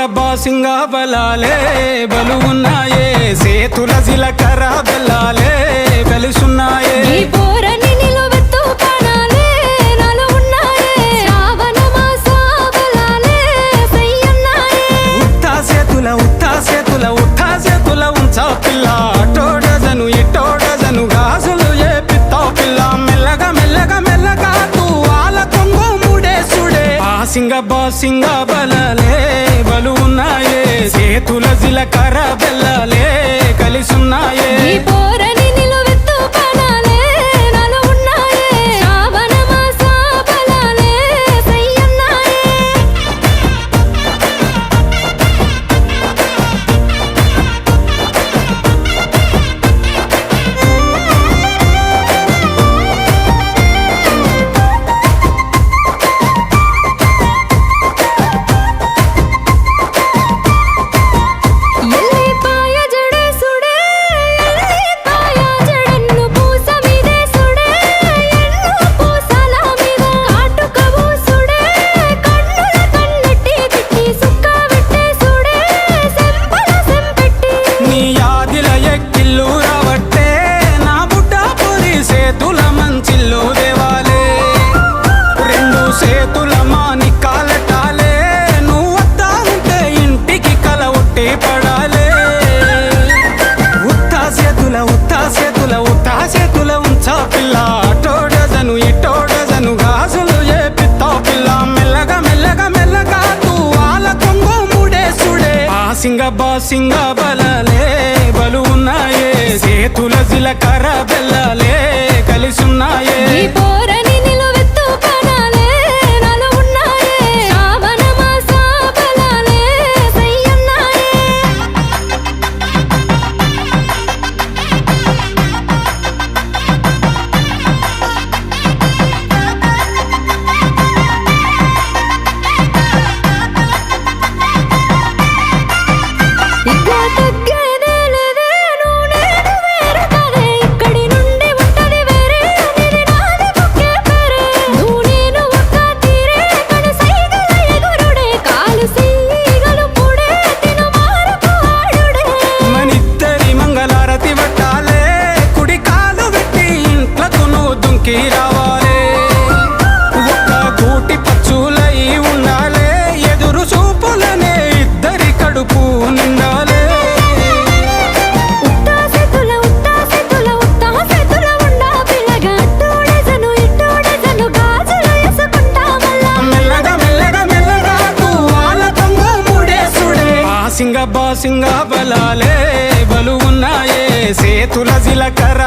బాసింగ బలాలే బలు ఉన్నాయే సేతుల జిలకర బెల్లాలే కలిసున్నాయే చేతుల ఉంచా పిల్ల అటోడజను ఇటోడజను గాజులు ఏ పిత్తావు పిల్ల మెల్లగా మెల్లగా మెల్లగా తూ వాళ్ళ కొంగు ముడేసుడే బాసింగ బలాలే బలు ఉన్నాయే సేతుల జిలకర బెల్లాలే కలిసున్నాయే చేతుల ఉంచా పిల్ల అటోడజను ఇటోడజను గాజులు ఏ పిత్తావు పిల్ల మెల్లగా మెల్లగా మెల్లగా తూ వాళ్ళ కొంగు ముడేసుడే బాసింగ బలాలే బలు ఉన్నాయే చేతుల జిలకర బెల్లాలే కలిసున్నాయే రావాలే ఒక్క గూటి పచ్చులై ఉండాలే ఎదురు చూపులనే ఇద్దరి కడుపు నిండాలే మెల్లగా మెల్లగా మెల్లగా వాళ్ళ కొంగు ముడేసుడే బాసింగ బలాలే బలు ఉన్నాయే సేతుల జిలకర